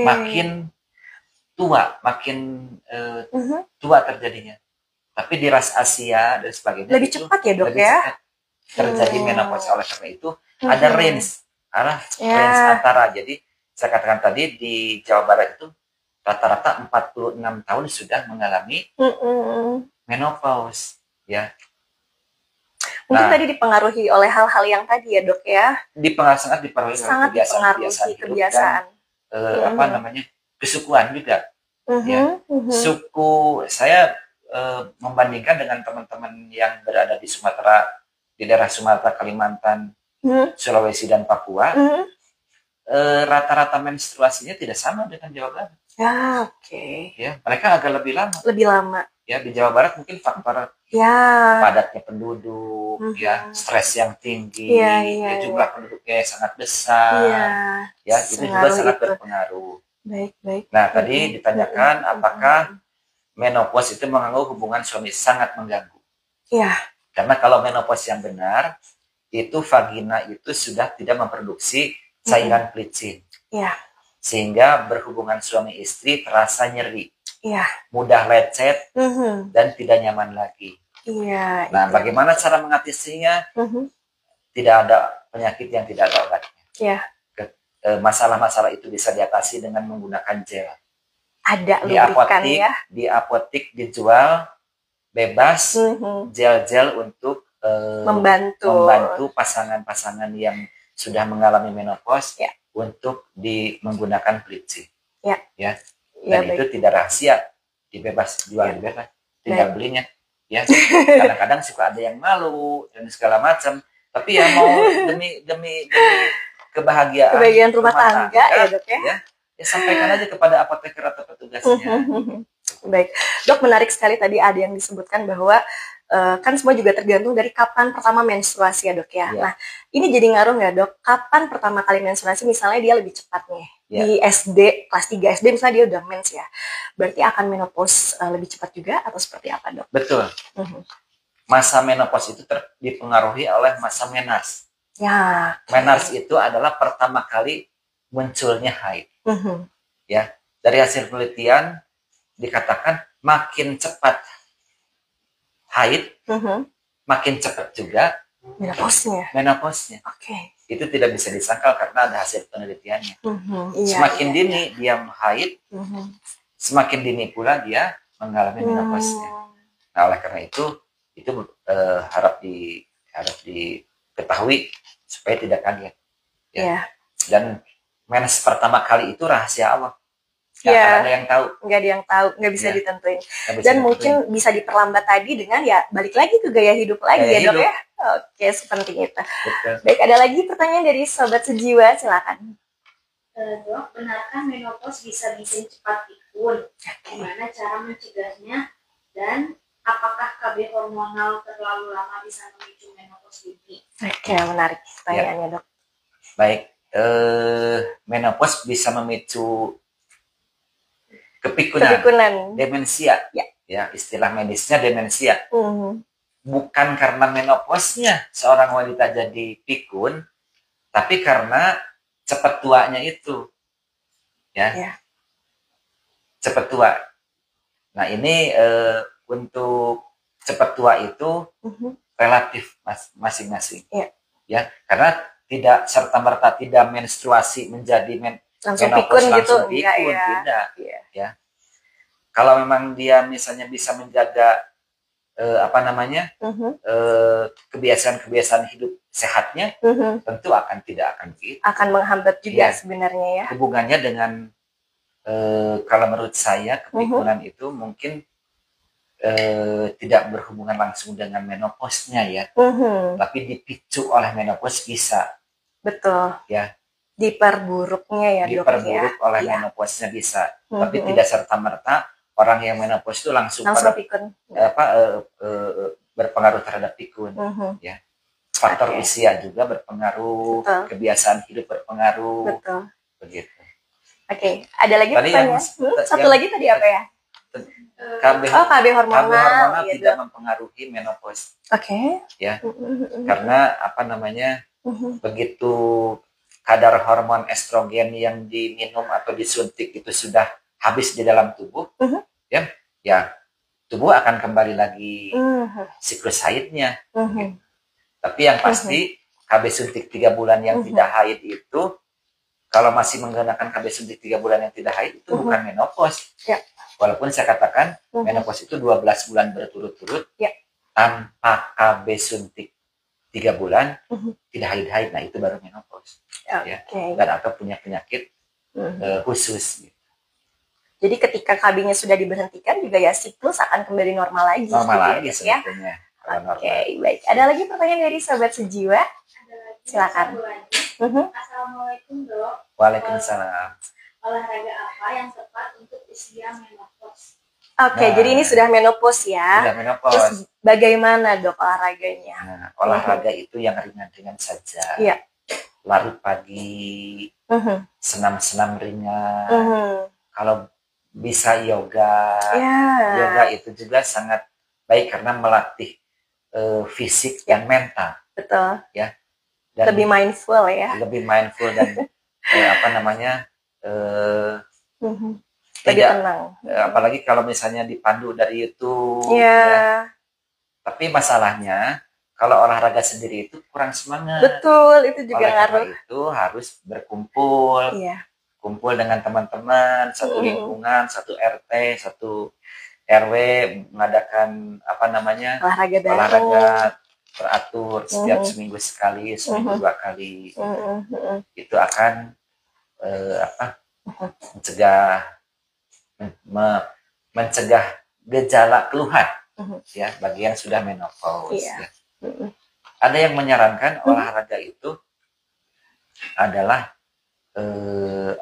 Makin tua terjadinya. Tapi di ras Asia dan sebagainya lebih cepat ya, dok ya. Terjadi menopause. Oleh karena itu ada range antara. Jadi saya katakan tadi di Jawa Barat itu rata-rata 46 tahun sudah mengalami menopause, ya. Mungkin tadi dipengaruhi oleh hal-hal yang tadi ya, dok ya. Sangat dipengaruhi kebiasaan. Kesukuan juga. Ya. Suku saya membandingkan dengan teman-teman yang berada di Sumatera, di daerah Sumatera, Kalimantan, Sulawesi dan Papua. Rata-rata menstruasinya tidak sama dengan Jawa Barat. Ya, mereka agak lebih lama. Ya, di Jawa Barat mungkin faktor padatnya penduduk, stres yang tinggi, jumlah penduduknya yang sangat besar, itu juga sangat berpengaruh. Baik. Nah, tadi ditanyakan apakah menopause itu mengganggu hubungan suami, sangat mengganggu. Karena kalau menopause yang benar, itu vagina itu sudah tidak memproduksi cairan pelicin. Iya. Sehingga berhubungan suami istri terasa nyeri. Iya. Mudah lecet dan tidak nyaman lagi. Iya. Nah, bagaimana cara mengatasinya? Tidak ada penyakit yang tidak ada obatnya. Iya. Masalah-masalah itu bisa diatasi dengan menggunakan gel. Ada Di lubrikan apotik, ya. Di apotik dijual bebas gel-gel untuk membantu pasangan-pasangan yang sudah mengalami menopause untuk menggunakan pelicin. Ya. Dan itu tidak rahasia, dibebas jual bebas, tinggal belinya. Ya, kadang-kadang suka ada yang malu dan segala macam. Tapi ya mau demi kebahagiaan rumah tangga ya dok ya. Ya sampaikan aja kepada apoteker atau petugasnya. Baik, dok, menarik sekali tadi ada yang disebutkan bahwa kan semua juga tergantung dari kapan pertama menstruasi ya dok ya. Nah ini jadi ngaruh nggak dok? Kapan pertama kali menstruasi, misalnya dia lebih cepat nih di SD, kelas 3 SD misalnya dia udah mens ya, berarti akan menopause lebih cepat juga atau seperti apa dok? Betul. Masa menopause itu dipengaruhi oleh masa menars. Ya. Menars itu adalah pertama kali munculnya haid. Ya, dari hasil penelitian dikatakan makin cepat haid, makin cepat juga menopausnya. Oke. Itu tidak bisa disangkal karena ada hasil penelitiannya. Semakin dini dia haid, semakin dini pula dia mengalami menopausnya. Nah, oleh karena itu harap diketahui supaya tidak kaget. Ya. Dan mens pertama kali itu rahasia Allah. Nggak ada yang tahu. Nggak bisa ditentuin. Dan mungkin bisa diperlambat tadi dengan balik lagi ke gaya hidup lagi dok ya. Oke, sepenting itu. Betul. Baik, ada lagi pertanyaan dari sobat sejiwa, silakan. Dok, benarkah menopause bisa bikin cepat pikun? Gimana cara mencegahnya? Dan apakah KB hormonal terlalu lama bisa memicu menopause dini? Oke, menarik pertanyaannya dok. Baik, menopause bisa memicu kepikunan, demensia. Ya, istilah medisnya demensia. Bukan karena menopausnya seorang wanita jadi pikun, tapi karena cepat tuanya itu. Ya. Cepat tua. Nah, ini untuk cepat tua itu relatif masing-masing. Ya, karena tidak serta-merta tidak menstruasi menjadi langsung pikun gitu, tidak. Ya. Kalau memang dia misalnya bisa menjaga kebiasaan-kebiasaan hidup sehatnya, tentu tidak akan begitu. Akan menghambat juga sebenarnya ya. Hubungannya dengan kalau menurut saya kepikunan itu mungkin tidak berhubungan langsung dengan menopausnya ya, tapi dipicu oleh menopause bisa. Betul. Ya. Diperburuknya ya dok. Diperburuk oleh menopausnya bisa, tapi tidak serta-merta orang yang menopause itu langsung pikun. Berpengaruh terhadap pikun. Ya. Faktor usia juga berpengaruh, kebiasaan hidup berpengaruh. Betul. Begitu. Oke, ada lagi pertanyaan? Satu lagi tadi apa ya? KB hormonal tidak mempengaruhi menopause. Oke. Ya. Karena begitu kadar hormon estrogen yang diminum atau disuntik itu sudah habis di dalam tubuh, ya tubuh akan kembali lagi siklus haidnya. Tapi yang pasti KB suntik 3 bulan yang tidak haid itu, kalau masih menggunakan KB suntik 3 bulan yang tidak haid itu bukan menopause. Walaupun saya katakan menopause itu 12 bulan berturut-turut tanpa KB suntik 3 bulan tidak haid-haid, nah itu baru menopause. Dan atau punya penyakit khusus. Gitu. Jadi ketika KB-nya sudah diberhentikan juga ya siklus akan kembali normal lagi. Normal lagi sebetulnya. Oke, baik. Ada lagi pertanyaan dari sobat sejiwa? Silakan. Assalamualaikum dok. Waalaikumsalam. Olahraga apa yang tepat untuk usia menopause? Oke, jadi ini sudah menopause ya. Sudah menopause. Terus bagaimana dok olahraganya? Nah, olahraga itu yang ringan-ringan saja. Iya. Lari pagi, senam-senam ringan. Kalau bisa yoga. Yoga itu juga sangat baik karena melatih fisik dan mental. Betul. Ya. Dan lebih mindful ya. Lebih mindful dan apa namanya Lebih tidak tenang. apalagi kalau misalnya dipandu dari YouTube Iya. ya. Tapi masalahnya kalau olahraga sendiri itu kurang semangat. Betul, itu juga Oleh karena ngaruh. itu harus berkumpul, Iya. kumpul dengan teman-teman, satu lingkungan, satu RT, satu RW, mengadakan apa namanya Olahraga bareng. olahraga teratur setiap seminggu sekali, seminggu 2 kali. Itu akan mencegah gejala keluhan ya bagi yang sudah menopause. Iya. Ya. Ada yang menyarankan olahraga itu adalah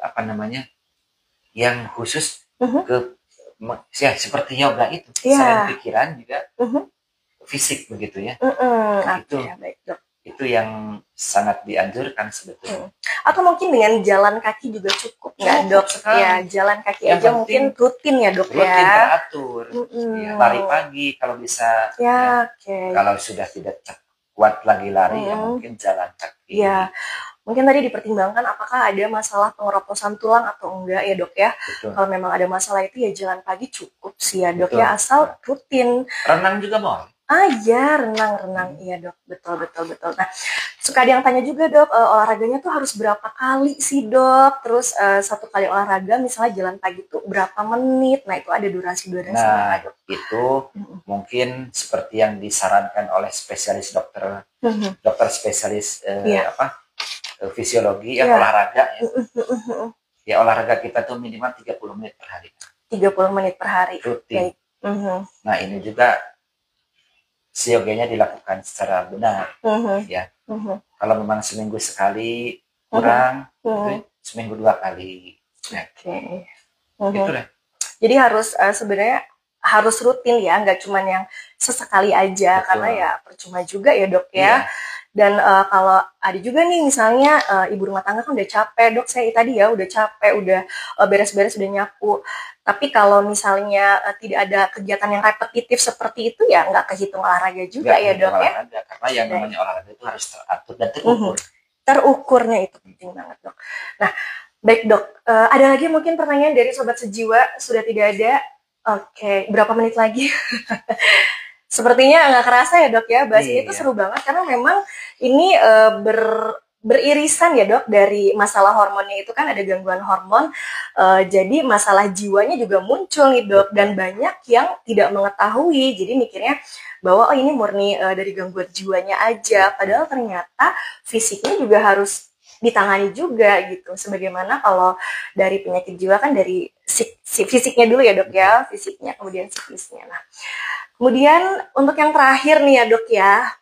apa namanya yang khusus ke ya seperti yoga itu, selain pikiran juga fisik begitu ya. Itu baik, Dok. Itu yang sangat dianjurkan sebetulnya. Atau mungkin dengan jalan kaki juga cukup nggak, Dok? Sekali. Ya, jalan kaki yang aja mungkin rutin ya, Dok, rutin ya. Teratur. Ya, lari pagi kalau bisa. Ya, Kalau sudah tidak kuat lagi lari ya mungkin jalan kaki. Ya. Mungkin tadi dipertimbangkan apakah ada masalah pengeroposan tulang atau enggak ya, Dok ya. Betul. Kalau memang ada masalah itu ya jalan pagi cukup sih ya, Dok. Betul. Ya, asal rutin. Renang juga boleh. Ya, renang. Iya, Dok. Betul. Nah, suka ada yang tanya juga, Dok, olahraganya tuh harus berapa kali sih, Dok? Terus satu kali olahraga misalnya jalan pagi tuh berapa menit? Nah, itu ada durasi-durasi. Nah, Dok. Itu mungkin seperti yang disarankan oleh spesialis dokter spesialis fisiologi olahraga ya. Ya, olahraga kita tuh minimal 30 menit per hari. 30 menit per hari. Rutin. Nah, ini juga yoga-nya dilakukan secara benar ya. Kalau memang seminggu sekali kurang, seminggu 2 kali. Oke. Gitu deh. Jadi harus sebenarnya harus rutin ya, nggak cuma yang sesekali aja. Betul. Karena ya percuma juga ya, Dok ya. Iya. Dan kalau ada juga nih misalnya ibu rumah tangga kan udah capek, Dok, saya tadi ya udah capek, udah beres-beres, udah nyapu. Tapi kalau misalnya tidak ada kegiatan yang repetitif seperti itu ya nggak kehitung olahraga juga ya, Dok ya. Karena yang namanya olahraga itu harus teratur dan terukur. Terukurnya itu penting banget, Dok. Nah, baik, Dok. Ada lagi mungkin pertanyaan dari Sobat Sejiwa? Sudah tidak ada? Oke, berapa menit lagi? Sepertinya nggak kerasa ya, Dok ya. Bahas ini tuh seru banget karena memang ini beririsan ya, Dok, dari masalah hormonnya itu kan ada gangguan hormon. Jadi masalah jiwanya juga muncul nih, Dok, dan banyak yang tidak mengetahui. Jadi mikirnya bahwa ini murni dari gangguan jiwanya aja, padahal ternyata fisiknya juga harus ditangani juga gitu. Sebagaimana kalau dari penyakit jiwa kan dari fisiknya dulu ya, Dok ya, fisiknya kemudian psikisnya. Nah, kemudian untuk yang terakhir nih ya, Dok ya,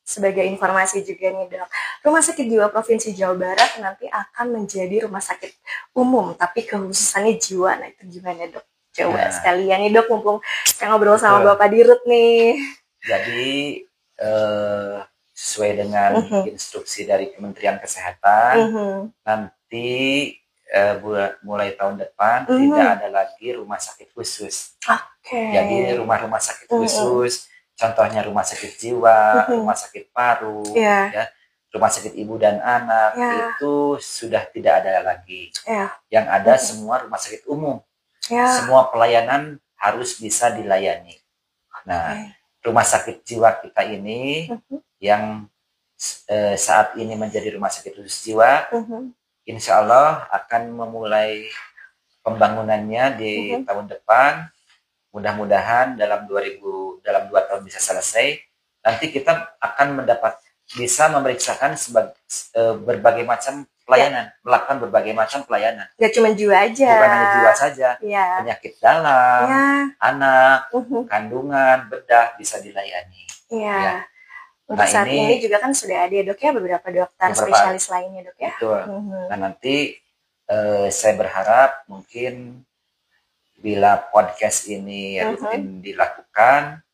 sebagai informasi juga nih, Dok, Rumah Sakit Jiwa Provinsi Jawa Barat nanti akan menjadi rumah sakit umum, tapi kekhususannya jiwa. Nah, itu gimana, Dok? Coba sekalian nih, Dok, mumpung saya ngobrol sama Bapak Dirut nih. Jadi sesuai dengan instruksi dari Kementerian Kesehatan, nanti mulai tahun depan tidak ada lagi rumah sakit khusus. Jadi rumah sakit khusus, contohnya rumah sakit jiwa, rumah sakit paru, ya, rumah sakit ibu dan anak, itu sudah tidak ada lagi. Yang ada semua rumah sakit umum. Semua pelayanan harus bisa dilayani. Nah, rumah sakit jiwa kita ini yang saat ini menjadi rumah sakit khusus jiwa, insya Allah akan memulai pembangunannya di tahun depan. Mudah-mudahan dalam 2 tahun bisa selesai. Nanti kita akan bisa memeriksakan berbagai macam pelayanan, melakukan berbagai macam pelayanan. Gak cuma jiwa aja. Bukan hanya jiwa saja, penyakit dalam, anak, kandungan, bedah bisa dilayani. Ya. Untuk saat ini juga kan sudah ada, Dok ya, beberapa dokter spesialis lainnya, Dok ya. Betul. Nah, nanti saya berharap mungkin bila podcast ini rutin dilakukan,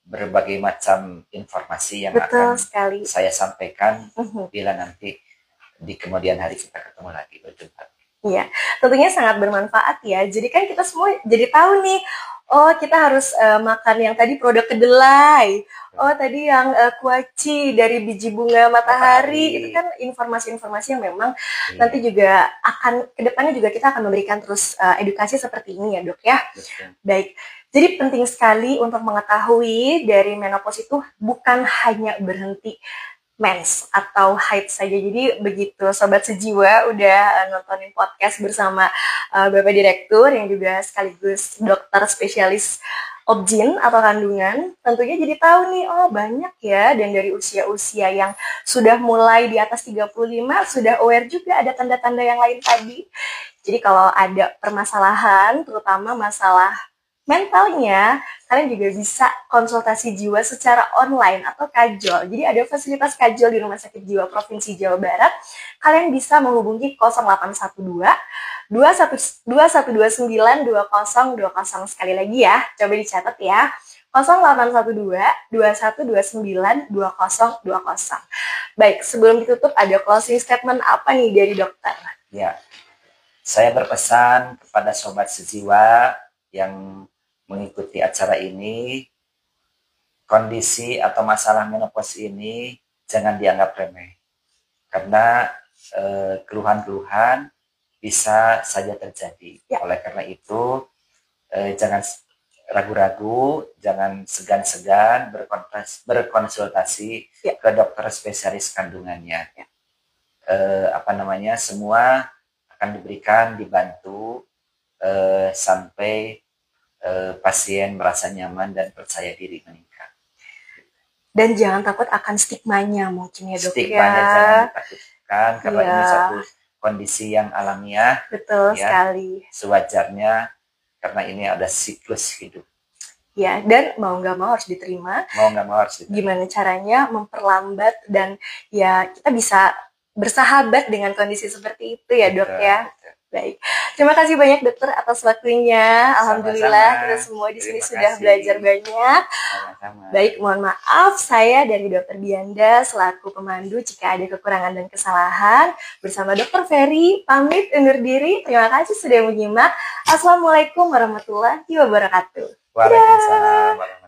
berbagai macam informasi yang akan saya sampaikan bila nanti di kemudian hari kita ketemu lagi, berjumpa. Iya, tentunya sangat bermanfaat ya. Jadi kan kita semua jadi tahu nih, oh kita harus makan yang tadi produk kedelai, oh tadi yang kuaci dari biji bunga matahari. Itu kan informasi-informasi yang memang nanti juga akan kedepannya juga kita akan memberikan terus edukasi seperti ini ya dok ya. Baik, jadi penting sekali untuk mengetahui dari menopause itu bukan hanya berhenti mens atau haid saja. Jadi begitu Sobat Sejiwa udah nontonin podcast bersama Bapak Direktur yang juga sekaligus dokter spesialis obgyn atau kandungan, tentunya jadi tahu nih, oh banyak ya, dan dari usia-usia yang sudah mulai di atas 35 sudah aware juga ada tanda-tanda yang lain tadi. Jadi kalau ada permasalahan, terutama masalah mentalnya, kalian juga bisa konsultasi jiwa secara online atau kajol. Jadi ada fasilitas kajol di Rumah Sakit Jiwa Provinsi Jawa Barat. Kalian bisa menghubungi 0812 2129 2020. Sekali lagi ya, coba dicatat ya. 0812 2129 2020. Baik, sebelum ditutup ada closing statement apa nih dari dokter? Ya, saya berpesan kepada Sobat Sejiwa yang mengikuti acara ini, kondisi atau masalah menopause ini jangan dianggap remeh. Karena keluhan-keluhan bisa saja terjadi. Ya. Oleh karena itu, jangan ragu-ragu, jangan segan-segan berkonsultasi ke dokter spesialis kandungannya. Ya. Semua akan diberikan, dibantu sampai pasien merasa nyaman dan percaya diri meningkat. Dan jangan takut akan stigmanya mungkin ya dok. Stigmanya jangan ditakutkan karena ini satu kondisi yang alamiah. Betul sekali. Sewajarnya karena ini ada siklus hidup. Ya, dan mau nggak mau harus diterima. Mau nggak mau harus diterima. Gimana caranya memperlambat dan ya kita bisa bersahabat dengan kondisi seperti itu ya dok ya. Betul. Baik, terima kasih banyak dokter atas waktunya. Alhamdulillah kita semua di sini sudah belajar banyak. Sama-sama. Baik, mohon maaf saya dari Dokter Dianda selaku pemandu jika ada kekurangan dan kesalahan. Bersama Dokter Ferry pamit undur diri. Terima kasih sudah menyimak. Assalamualaikum warahmatullahi wabarakatuh. Waalaikumsalam.